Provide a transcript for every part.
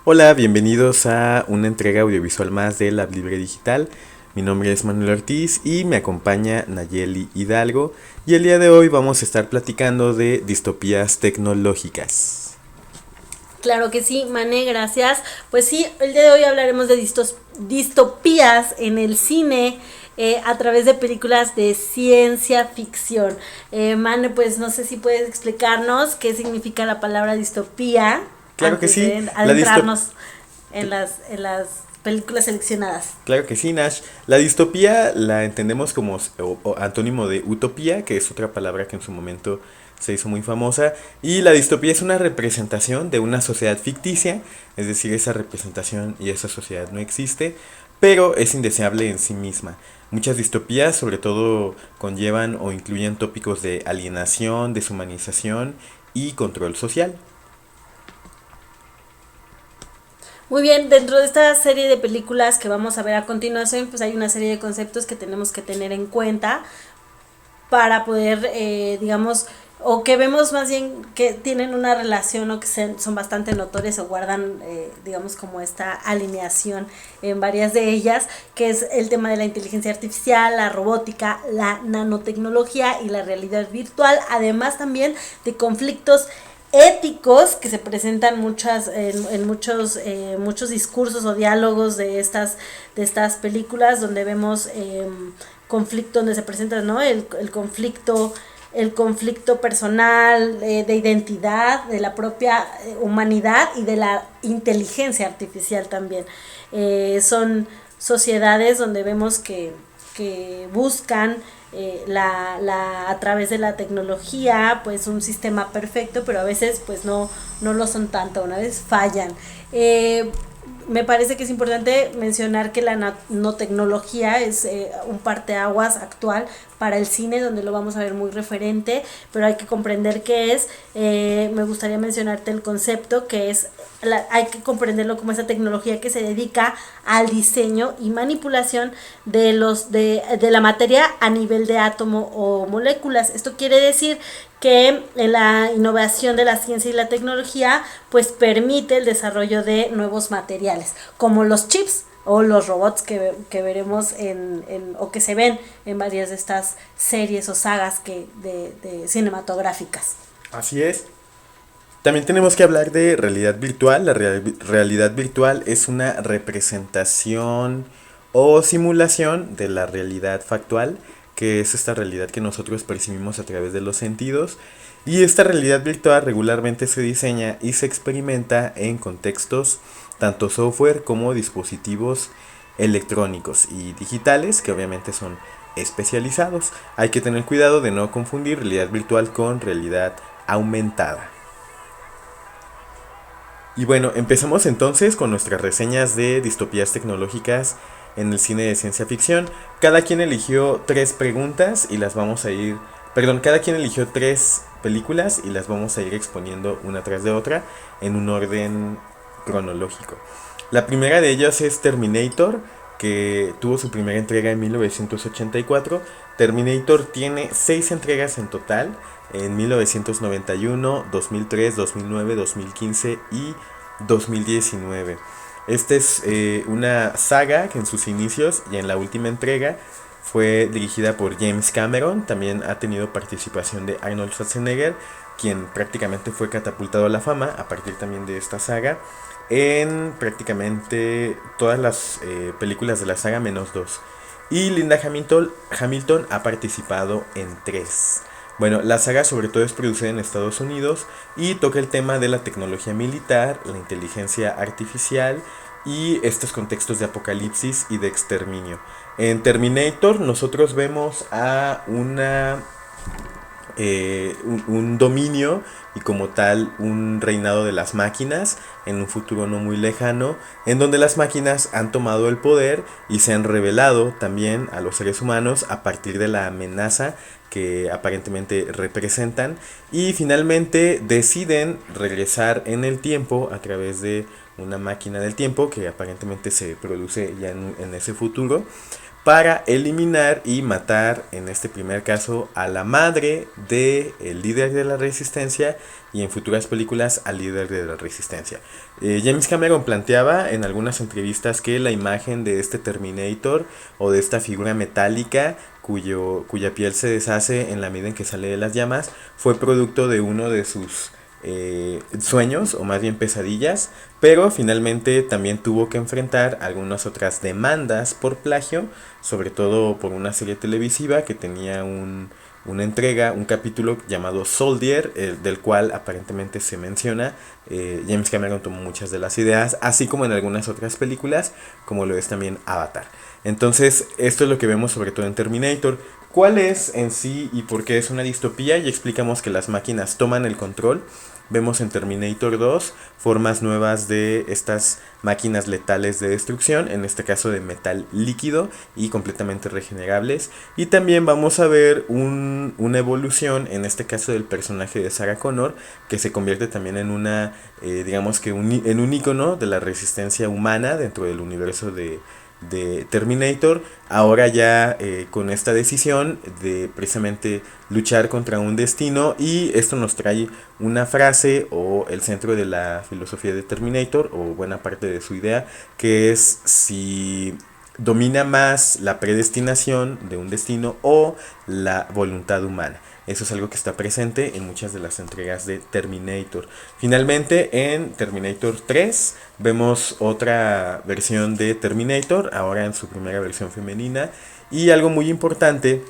Hola, bienvenidos a una entrega audiovisual más de la Libre Digital. Mi nombre es Manuel Ortiz y me acompaña Nayeli Hidalgo y el día de hoy vamos a estar platicando de distopías tecnológicas. Claro que sí, Mané, gracias. Pues sí, el día de hoy hablaremos de distopías en el cine a través de películas de ciencia ficción. Mane, pues no sé si puedes explicarnos qué significa la palabra distopía Claro que antes sí, de la disto- adentrarnos en las películas seleccionadas. claro que sí, Nash. La distopía la entendemos como antónimo de utopía, que es otra palabra que en su momento se hizo muy famosa. Y la distopía es una representación de una sociedad ficticia, es decir, esa representación y esa sociedad no existe, pero es indeseable en sí misma. Muchas distopías sobre todo conllevan o incluyen tópicos de alienación, deshumanización y control social. Muy bien, dentro de esta serie de películas que vamos a ver a continuación, pues hay una serie de conceptos que tenemos que tener en cuenta para poder, digamos, o que vemos más bien que tienen una relación o que son bastante notorias o guardan, digamos, como esta alineación en varias de ellas, que es el tema de la inteligencia artificial, la robótica, la nanotecnología y la realidad virtual, además también de conflictos éticos que se presentan en muchos discursos o diálogos de estas películas donde vemos conflicto donde se presenta, ¿no? El conflicto personal, de identidad, de la propia humanidad y de la inteligencia artificial también. Son sociedades donde vemos que buscan a través de la tecnología pues un sistema perfecto, pero a veces pues no lo son tanto, una vez fallan. Me parece que es importante mencionar que la nanotecnología es un parteaguas actual para el cine, donde lo vamos a ver muy referente, pero hay que comprender qué es. Me gustaría mencionarte el concepto, que es, hay que comprenderlo como esa tecnología que se dedica al diseño y manipulación de la materia a nivel de átomo o moléculas. Esto quiere decir que la innovación de la ciencia y la tecnología pues permite el desarrollo de nuevos materiales, como los chips o los robots que veremos o que se ven en varias de estas series o sagas de cinematográficas. Así es. También tenemos que hablar de realidad virtual. La realidad virtual es una representación o simulación de la realidad factual, que es esta realidad que nosotros percibimos a través de los sentidos. Y esta realidad virtual regularmente se diseña y se experimenta en contextos tanto software como dispositivos electrónicos y digitales, que obviamente son especializados. Hay que tener cuidado de no confundir realidad virtual con realidad aumentada. Y bueno, empezamos entonces con nuestras reseñas de distopías tecnológicas en el cine de ciencia ficción. Cada quien eligió tres preguntas y las vamos a ir... Perdón, cada quien eligió tres películas y las vamos a ir exponiendo una tras de otra en un orden cronológico. La primera de ellas es Terminator, que tuvo su primera entrega en 1984. Terminator tiene 6 entregas en total, en 1991, 2003, 2009, 2015 y 2019. Esta es una saga que en sus inicios y en la última entrega fue dirigida por James Cameron. También ha tenido participación de Arnold Schwarzenegger, quien prácticamente fue catapultado a la fama a partir también de esta saga en prácticamente todas las películas de la saga menos dos. Y Linda Hamilton ha participado en 3. Bueno, la saga sobre todo es producida en Estados Unidos y toca el tema de la tecnología militar, la inteligencia artificial y estos contextos de apocalipsis y de exterminio. En Terminator nosotros vemos a un dominio y como tal un reinado de las máquinas en un futuro no muy lejano, en donde las máquinas han tomado el poder y se han revelado también a los seres humanos a partir de la amenaza que aparentemente representan, y finalmente deciden regresar en el tiempo a través de una máquina del tiempo que aparentemente se produce ya en ese futuro, para eliminar y matar, en este primer caso, a la madre del líder de la resistencia y en futuras películas al líder de la resistencia. James Cameron planteaba en algunas entrevistas que la imagen de este Terminator o de esta figura metálica cuya piel se deshace en la medida en que sale de las llamas fue producto de uno de sus sueños o más bien pesadillas, pero finalmente también tuvo que enfrentar algunas otras demandas por plagio, sobre todo por una serie televisiva que tenía una entrega, un capítulo llamado Soldier, del cual aparentemente se menciona. James Cameron tomó muchas de las ideas, así como en algunas otras películas, como lo es también Avatar. Entonces, esto es lo que vemos sobre todo en Terminator. ¿Cuál es en sí y por qué es una distopía? Ya explicamos que las máquinas toman el control. Vemos en Terminator 2 formas nuevas de estas máquinas letales de destrucción, en este caso de metal líquido y completamente regenerables. Y también vamos a ver una evolución, en este caso del personaje de Sarah Connor, que se convierte también en digamos que en un icono de la resistencia humana dentro del universo de Terminator, ahora ya con esta decisión de precisamente luchar contra un destino, y esto nos trae una frase o el centro de la filosofía de Terminator o buena parte de su idea, que es si domina más la predestinación de un destino o la voluntad humana. Eso es algo que está presente en muchas de las entregas de Terminator. Finalmente, en Terminator 3 vemos otra versión de Terminator, ahora en su primera versión femenina, y algo muy importante,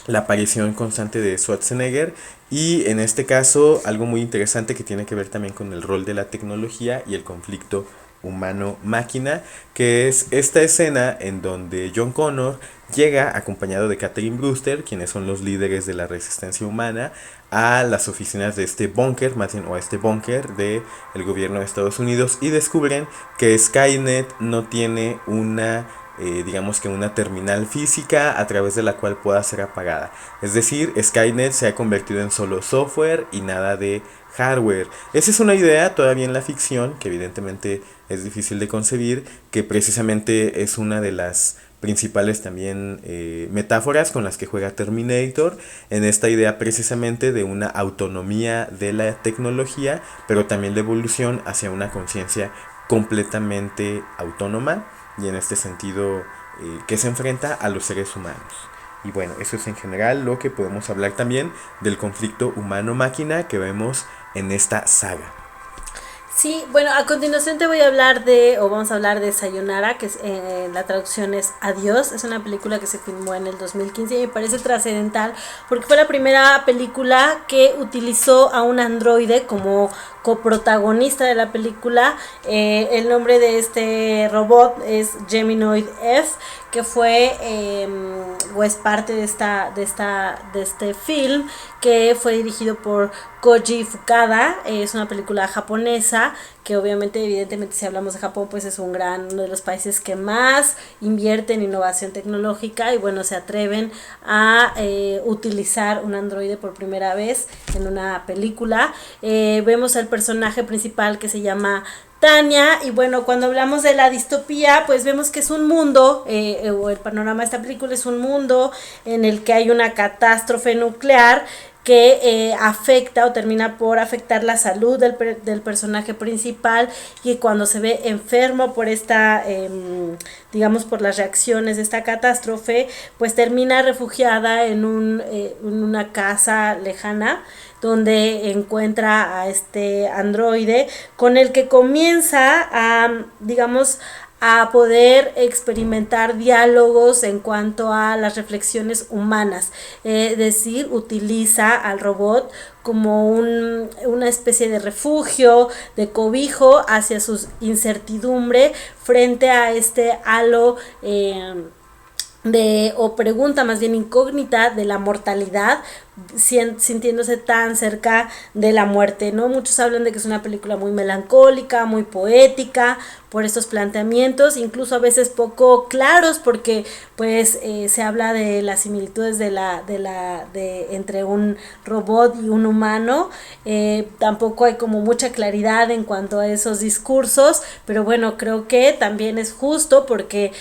la aparición constante de Schwarzenegger, y en este caso algo muy interesante que tiene que ver también con el rol de la tecnología y el conflicto humano-máquina, que es esta escena en donde John Connor llega acompañado de Catherine Brewster, quienes son los líderes de la resistencia humana, a las oficinas de este búnker, más bien, o a este búnker del gobierno de Estados Unidos, y descubren que Skynet no tiene digamos que una terminal física a través de la cual pueda ser apagada. Es decir, Skynet se ha convertido en solo software y nada de hardware. Esa es una idea todavía en la ficción que evidentemente es difícil de concebir, que precisamente es una de las principales también metáforas con las que juega Terminator, en esta idea precisamente de una autonomía de la tecnología, pero también de evolución hacia una conciencia completamente autónoma, y en este sentido que se enfrenta a los seres humanos. Y bueno, eso es en general lo que podemos hablar también del conflicto humano-máquina que vemos en esta saga. Sí, bueno, a continuación te voy a hablar vamos a hablar de Sayonara, que la traducción es Adiós. Es una película que se filmó en el 2015 y me parece trascendental porque fue la primera película que utilizó a un androide como coprotagonista de la película. El nombre de este robot es Geminoid F, que fue o es parte de este film, que fue dirigido por Koji Fukada. Es una película japonesa que obviamente, evidentemente, si hablamos de Japón, pues es uno de los países que más invierte en innovación tecnológica, y bueno, se atreven a utilizar un androide por primera vez en una película. Vemos al personaje principal que se llama Tania, y bueno, cuando hablamos de la distopía, pues vemos que es un mundo, o el panorama de esta película es un mundo en el que hay una catástrofe nuclear que afecta o termina por afectar la salud del personaje principal, y cuando se ve enfermo por digamos, por las reacciones de esta catástrofe, pues termina refugiada en una casa lejana, donde encuentra a este androide con el que comienza digamos, a poder experimentar diálogos en cuanto a las reflexiones humanas. Es decir, utiliza al robot como una especie de refugio, de cobijo hacia su incertidumbre frente a este halo o pregunta más bien incógnita de la mortalidad, sintiéndose tan cerca de la muerte, ¿no? Muchos hablan de que es una película muy melancólica, muy poética, por estos planteamientos, incluso a veces poco claros, porque pues se habla de las similitudes de entre un robot y un humano. Tampoco hay como mucha claridad en cuanto a esos discursos, pero bueno, creo que también es justo porque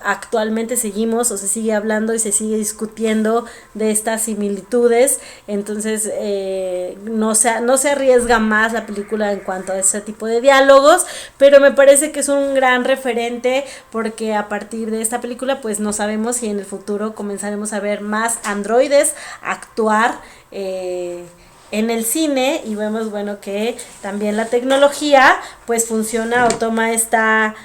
actualmente seguimos o se sigue hablando y se sigue discutiendo de estas similitudes, entonces no se arriesga más la película en cuanto a ese tipo de diálogos, pero me parece que es un gran referente porque a partir de esta película pues no sabemos si en el futuro comenzaremos a ver más androides actuar en el cine, y vemos, bueno, que también la tecnología pues funciona o toma esta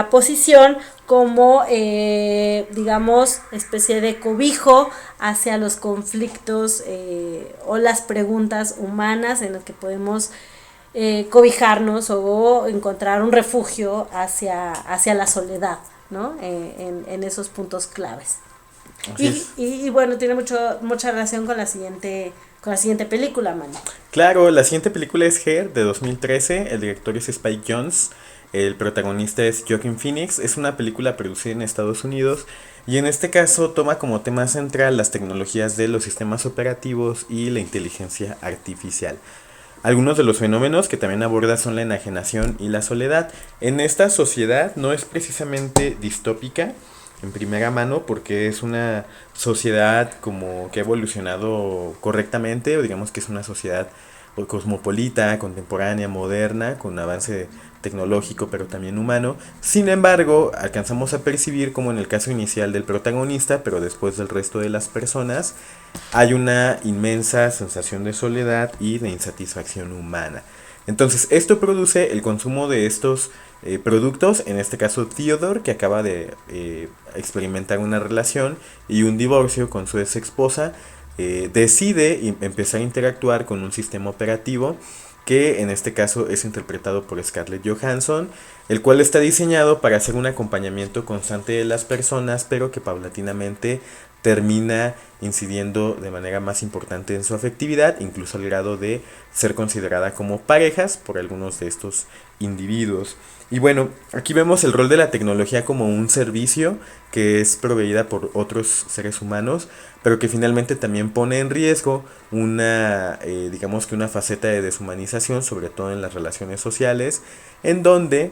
posición como digamos especie de cobijo hacia los conflictos o las preguntas humanas en las que podemos cobijarnos o encontrar un refugio hacia la soledad, ¿no? En esos puntos claves. Y bueno, tiene mucha relación con la siguiente película, Manu. Claro, la siguiente película es Her, de 2013. El director es Spike Jonze. El protagonista es Joaquin Phoenix. Es una película producida en Estados Unidos. Y en este caso toma como tema central las tecnologías de los sistemas operativos y la inteligencia artificial. Algunos de los fenómenos que también aborda son la enajenación y la soledad. En esta sociedad no es precisamente distópica en primera mano porque es una sociedad como que ha evolucionado correctamente, o digamos que es una sociedad cosmopolita, contemporánea, moderna, con avance tecnológico pero también humano. Sin embargo, alcanzamos a percibir como en el caso inicial del protagonista, pero después del resto de las personas, hay una inmensa sensación de soledad y de insatisfacción humana. Entonces, esto produce el consumo de estos productos, en este caso Theodore, que acaba de experimentar una relación y un divorcio con su ex esposa, decide empezar a interactuar con un sistema operativo que en este caso es interpretado por Scarlett Johansson, el cual está diseñado para hacer un acompañamiento constante de las personas, pero que paulatinamente termina incidiendo de manera más importante en su afectividad, incluso al grado de ser considerada como parejas por algunos de estos individuos. Y bueno, aquí vemos el rol de la tecnología como un servicio que es proveída por otros seres humanos, pero que finalmente también pone en riesgo digamos que una faceta de deshumanización, sobre todo en las relaciones sociales, en donde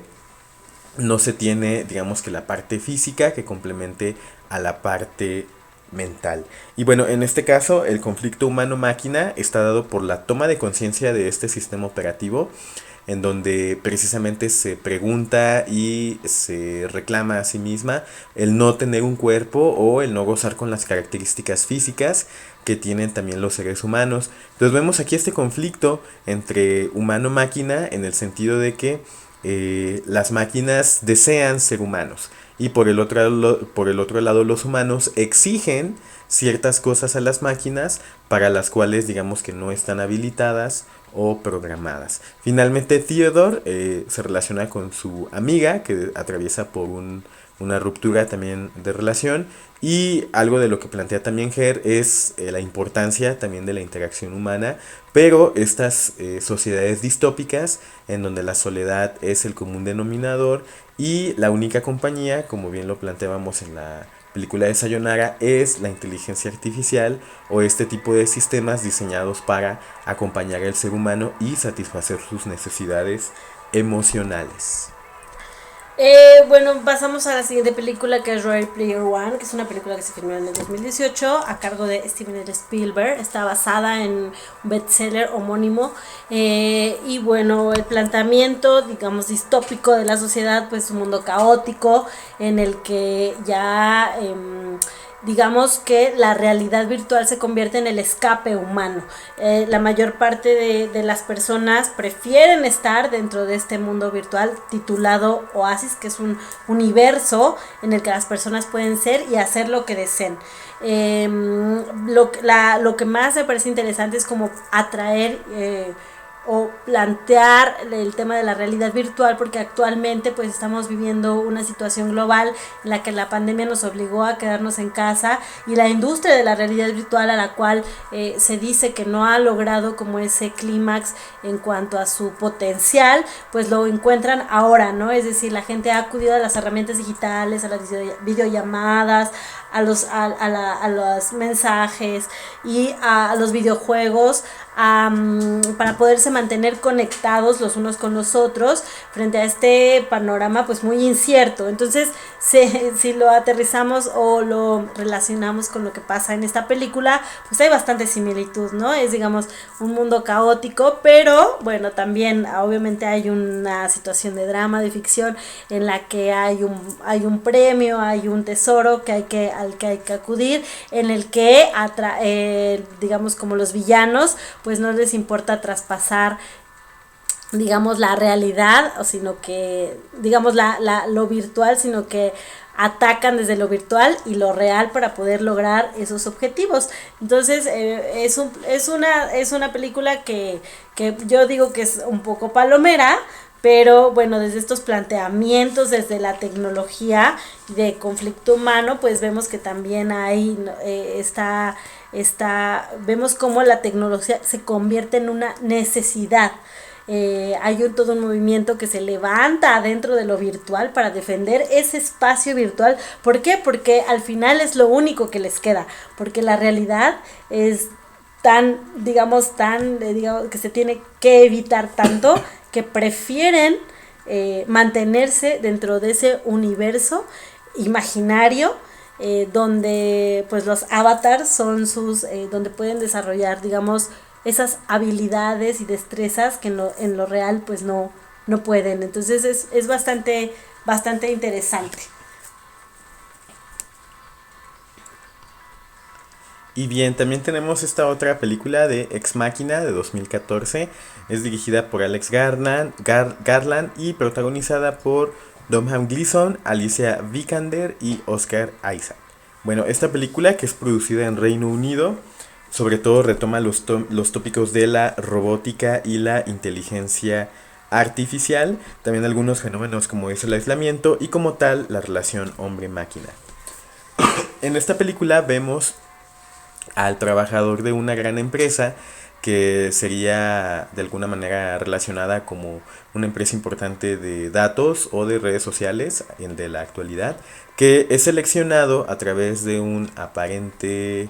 no se tiene, digamos que la parte física que complemente a la parte mental. Y bueno, en este caso el conflicto humano-máquina está dado por la toma de conciencia de este sistema operativo, en donde precisamente se pregunta y se reclama a sí misma el no tener un cuerpo o el no gozar con las características físicas que tienen también los seres humanos. Entonces vemos aquí este conflicto entre humano-máquina en el sentido de que las máquinas desean ser humanos y por el otro lado los humanos exigen ciertas cosas a las máquinas para las cuales digamos que no están habilitadas o programadas. Finalmente Theodore se relaciona con su amiga que atraviesa por una ruptura también de relación, y algo de lo que plantea también Her es la importancia también de la interacción humana, pero estas sociedades distópicas en donde la soledad es el común denominador y la única compañía, como bien lo planteábamos en la película de Sayonara, es la inteligencia artificial o este tipo de sistemas diseñados para acompañar al ser humano y satisfacer sus necesidades emocionales. Bueno, pasamos a la siguiente película, que es Ready Player One, que es una película que se filmó en el 2018 a cargo de Steven Spielberg. Está basada en un bestseller homónimo, y bueno, el planteamiento, digamos, distópico de la sociedad, pues un mundo caótico en el que ya digamos que la realidad virtual se convierte en el escape humano. La mayor parte de las personas prefieren estar dentro de este mundo virtual titulado Oasis, que es un universo en el que las personas pueden ser y hacer lo que deseen. Lo que más me parece interesante es como atraer o plantear el tema de la realidad virtual, porque actualmente pues estamos viviendo una situación global en la que la pandemia nos obligó a quedarnos en casa, y la industria de la realidad virtual, a la cual se dice que no ha logrado como ese clímax en cuanto a su potencial, pues lo encuentran ahora, ¿no? Es decir, la gente ha acudido a las herramientas digitales, a las videollamadas, a los mensajes y a los videojuegos, para poderse mantener conectados los unos con los otros frente a este panorama pues muy incierto. Entonces, si lo aterrizamos o lo relacionamos con lo que pasa en esta película, pues hay bastante similitud, ¿no? Es, digamos, un mundo caótico, pero bueno, también obviamente hay una situación de drama, de ficción, en la que hay un premio, hay un tesoro al que hay que acudir, en el que digamos, como los villanos pues no les importa traspasar, digamos, la realidad, o sino que, digamos, lo virtual, sino que atacan desde lo virtual y lo real para poder lograr esos objetivos. Entonces, es una película que yo digo que es un poco palomera, pero bueno, desde estos planteamientos, desde la tecnología de conflicto humano, pues vemos que también hay vemos cómo la tecnología se convierte en una necesidad. Hay todo un movimiento que se levanta dentro de lo virtual para defender ese espacio virtual. ¿Por qué? Porque al final es lo único que les queda, porque la realidad es digamos, que se tiene que evitar tanto, que prefieren mantenerse dentro de ese universo imaginario, donde pues los avatars son donde pueden desarrollar, digamos, esas habilidades y destrezas que en lo real pues no pueden. Entonces es bastante interesante. Y bien, también tenemos esta otra película de Ex Machina de 2014. Es dirigida por Alex Garland y protagonizada por Domhnall Gleeson, Alicia Vikander y Oscar Isaac. Bueno, esta película, que es producida en Reino Unido, sobre todo retoma los tópicos de la robótica y la inteligencia artificial, también algunos fenómenos como es el aislamiento y como tal la relación hombre-máquina. En esta película vemos al trabajador de una gran empresa que sería de alguna manera relacionada como una empresa importante de datos o de redes sociales de la actualidad, que es seleccionado a través de un aparente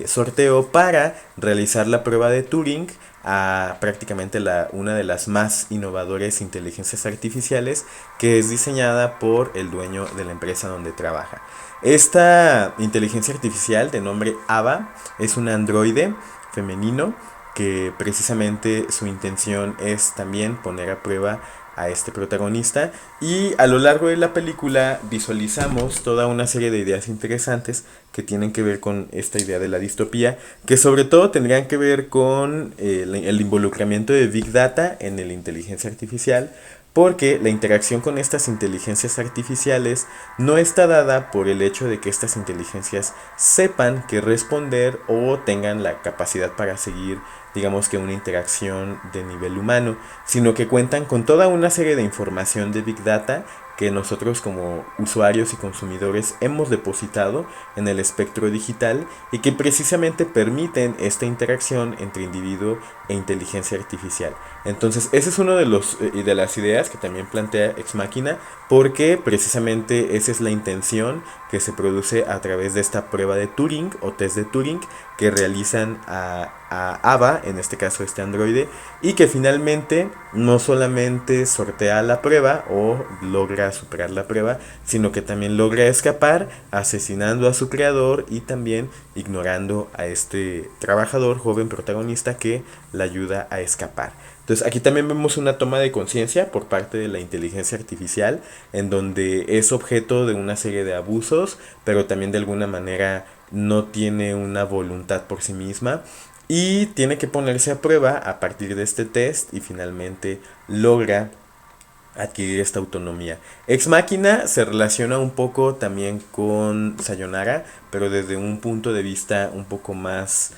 sorteo para realizar la prueba de Turing a prácticamente una de las más innovadoras inteligencias artificiales, que es diseñada por el dueño de la empresa donde trabaja. Esta inteligencia artificial de nombre Ava es un androide femenino que precisamente su intención es también poner a prueba a este protagonista, y a lo largo de la película visualizamos toda una serie de ideas interesantes que tienen que ver con esta idea de la distopía, que sobre todo tendrían que ver con el involucramiento de Big Data en la inteligencia artificial, porque la interacción con estas inteligencias artificiales no está dada por el hecho de que estas inteligencias sepan qué responder o tengan la capacidad para seguir, digamos, que una interacción de nivel humano, sino que cuentan con toda una serie de información de Big Data que nosotros como usuarios y consumidores hemos depositado en el espectro digital, y que precisamente permiten esta interacción entre individuo e inteligencia artificial. Entonces, ese es uno de las ideas que también plantea Ex Machina, porque precisamente esa es la intención que se produce a través de esta prueba de Turing o test de Turing que realizan a Ava, en este caso este androide, y que finalmente no solamente sortea la prueba o logra superar la prueba, sino que también logra escapar asesinando a su creador y también ignorando a este trabajador joven protagonista que la ayuda a escapar. Entonces aquí también vemos una toma de conciencia por parte de la inteligencia artificial, en donde es objeto de una serie de abusos, pero también de alguna manera no tiene una voluntad por sí misma y tiene que ponerse a prueba a partir de este test, y finalmente logra adquirir esta autonomía. Ex Machina se relaciona un poco también con Sayonara, pero desde un punto de vista un poco más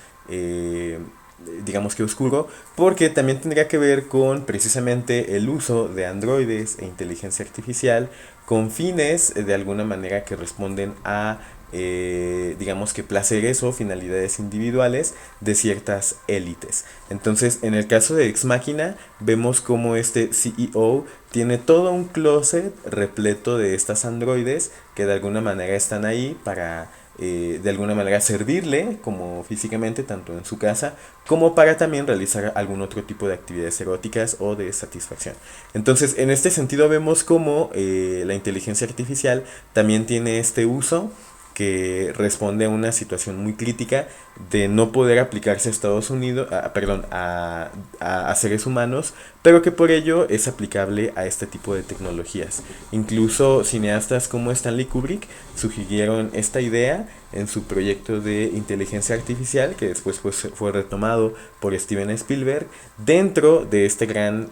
digamos que oscuro, porque también tendría que ver con precisamente el uso de androides e inteligencia artificial con fines de alguna manera que responden a digamos que placeres o finalidades individuales de ciertas élites. Entonces, en el caso de Ex Machina, vemos como este CEO tiene todo un closet repleto de estas androides que de alguna manera están ahí para de alguna manera servirle como físicamente tanto en su casa como para también realizar algún otro tipo de actividades eróticas o de satisfacción. Entonces, en este sentido vemos como la inteligencia artificial también tiene este uso que responde a una situación muy crítica de no poder aplicarse a Estados Unidos, perdón, a seres humanos, pero que por ello es aplicable a este tipo de tecnologías. Incluso cineastas como Stanley Kubrick sugirieron esta idea en su proyecto de inteligencia artificial, que después fue retomado por Steven Spielberg, dentro de este gran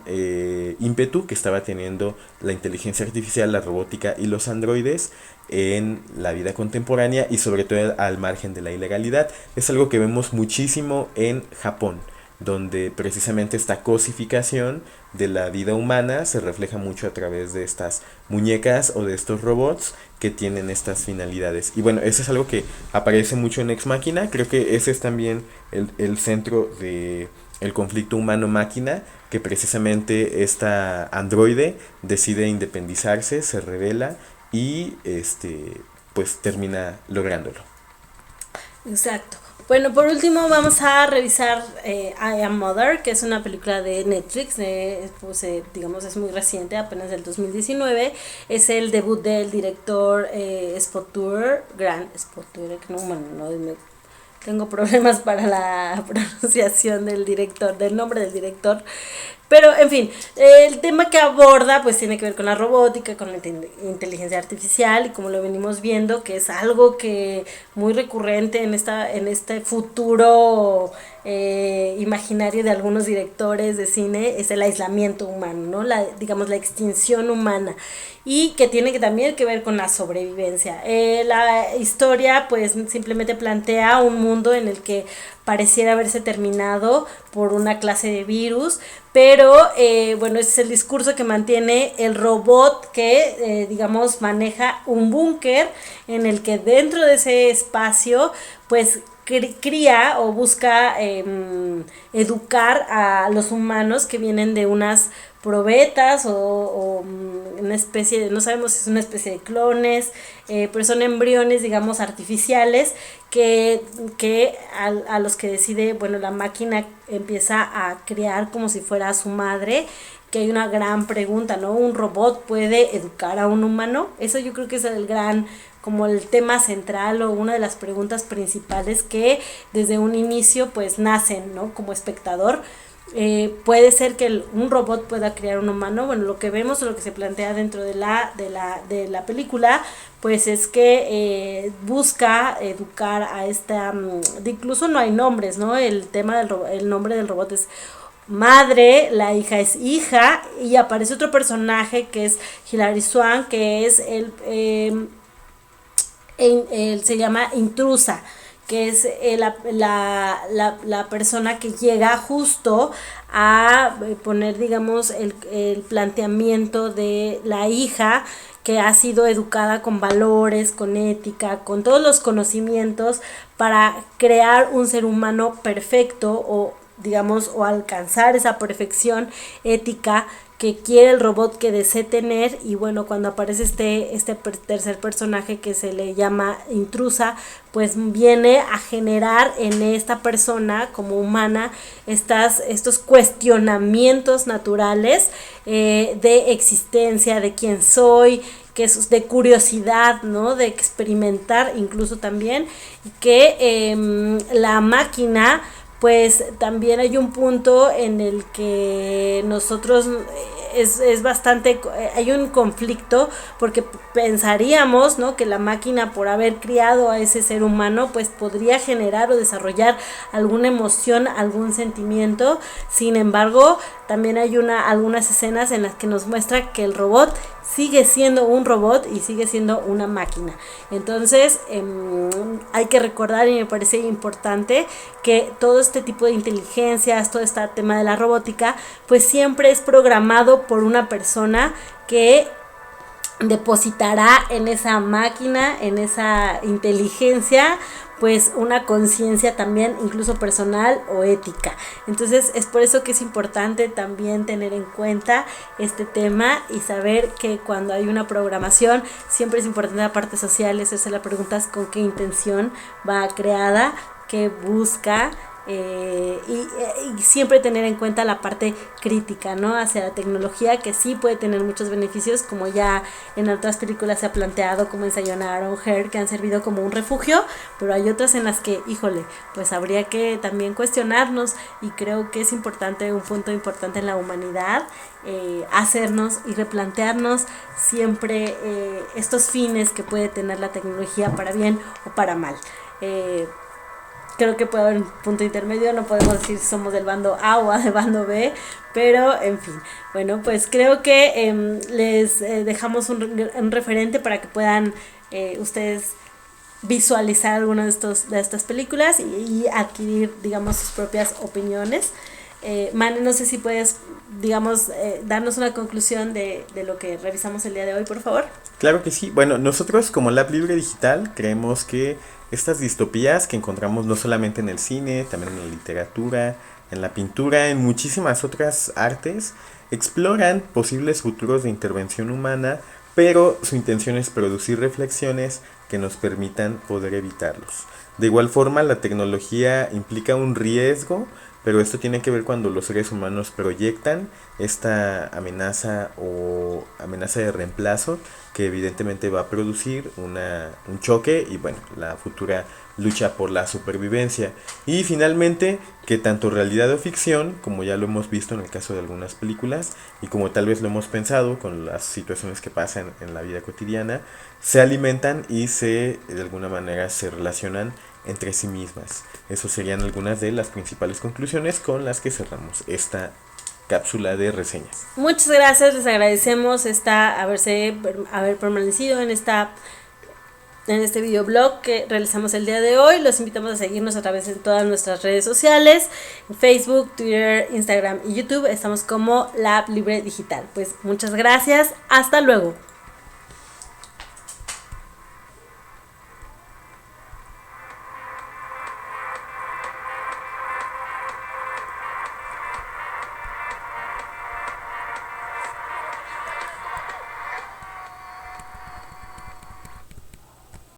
ímpetu que estaba teniendo la inteligencia artificial, la robótica y los androides en la vida contemporánea y sobre todo al margen de la ilegalidad. Es algo que vemos muchísimo en Japón, donde precisamente esta cosificación de la vida humana se refleja mucho a través de estas muñecas o de estos robots que tienen estas finalidades. Y bueno, eso es algo que aparece mucho en Ex Machina. Creo que ese es también el centro de el conflicto humano-máquina, que precisamente esta androide decide independizarse, se revela y pues termina lográndolo. Exacto. Bueno, por último vamos a revisar I Am Mother, que es una película de Netflix, digamos es muy reciente, apenas del 2019. Es el debut del director Grant Spottour, que tengo problemas para la pronunciación del nombre del director. Pero, en fin, el tema que aborda pues tiene que ver con la robótica, con la inteligencia artificial, y como lo venimos viendo, que es algo que muy recurrente en este futuro imaginario de algunos directores de cine, es el aislamiento humano, ¿no? Digamos, la extinción humana, y que tiene también que ver con la sobrevivencia. La historia pues simplemente plantea un mundo en el que pareciera haberse terminado por una clase de virus, pero bueno, ese es el discurso que mantiene el robot que digamos maneja un búnker en el que dentro de ese espacio pues cría o busca educar a los humanos que vienen de unas probetas o una especie de, no sabemos si es una especie de clones, pero son embriones, digamos, artificiales que a los que decide, bueno, la máquina empieza a criar como si fuera su madre. Que hay una gran pregunta, ¿no? ¿Un robot puede educar a un humano? Eso yo creo que es como el tema central o una de las preguntas principales que desde un inicio pues nacen, ¿no? Como espectador. Puede ser que un robot pueda crear un humano. Bueno, lo que vemos o lo que se plantea dentro de la película pues es que busca educar a incluso no hay nombres, ¿no? El nombre del robot es madre, la hija es hija, y aparece otro personaje que es Hilary Swank, que es se llama Intrusa, que es la persona que llega justo a poner, digamos, el planteamiento de la hija que ha sido educada con valores, con ética, con todos los conocimientos para crear un ser humano perfecto o digamos, o alcanzar esa perfección ética que quiere el robot que desee tener. Y bueno, cuando aparece este tercer personaje que se le llama Intrusa, pues viene a generar en esta persona como humana estos cuestionamientos naturales de existencia, de quién soy, que es de curiosidad, ¿no? De experimentar incluso también, y que la máquina pues también hay un punto en el que nosotros es bastante, hay un conflicto, porque pensaríamos, ¿no? Que la máquina, por haber criado a ese ser humano, pues podría generar o desarrollar alguna emoción, algún sentimiento. Sin embargo, también hay algunas escenas en las que nos muestra que el robot sigue siendo un robot y sigue siendo una máquina. Entonces hay que recordar, y me parece importante, que todo este tipo de inteligencias, todo este tema de la robótica, pues siempre es programado por una persona que depositará en esa máquina, en esa inteligencia, pues una conciencia también, incluso personal o ética. Entonces es por eso que es importante también tener en cuenta este tema y saber que cuando hay una programación siempre es importante la parte social, hacerse la pregunta con qué intención va creada, qué busca, y siempre tener en cuenta la parte crítica, ¿no? Hacia la tecnología, que sí puede tener muchos beneficios, como ya en otras películas se ha planteado, como en Sayonara o Her, que han servido como un refugio, pero hay otras en las que, híjole, pues habría que también cuestionarnos, y creo que es importante, un punto importante en la humanidad, hacernos y replantearnos siempre estos fines que puede tener la tecnología para bien o para mal. Creo que puede haber un punto intermedio, no podemos decir si somos del bando A o del bando B, pero en fin. Bueno, pues creo que les dejamos un referente para que puedan ustedes visualizar alguna de estas películas y adquirir, digamos, sus propias opiniones. Mane, no sé si puedes, digamos, darnos una conclusión de lo que revisamos el día de hoy, por favor. Claro que sí. Bueno, nosotros como Lab Libre Digital creemos que estas distopías que encontramos no solamente en el cine, también en la literatura, en la pintura, en muchísimas otras artes, exploran posibles futuros de intervención humana, pero su intención es producir reflexiones que nos permitan poder evitarlos. De igual forma, la tecnología implica un riesgo, pero esto tiene que ver cuando los seres humanos proyectan esta amenaza o amenaza de reemplazo que evidentemente va a producir un choque y bueno, la futura lucha por la supervivencia. Y finalmente, que tanto realidad o ficción, como ya lo hemos visto en el caso de algunas películas y como tal vez lo hemos pensado con las situaciones que pasan en la vida cotidiana, se alimentan y de alguna manera se relacionan entre sí mismas. Esas serían algunas de las principales conclusiones con las que cerramos esta cápsula de reseñas. Muchas gracias, les agradecemos haber permanecido en este videoblog que realizamos el día de hoy. Los invitamos a seguirnos a través de todas nuestras redes sociales, en Facebook, Twitter, Instagram y YouTube. Estamos como Lab Libre Digital. Pues muchas gracias, hasta luego.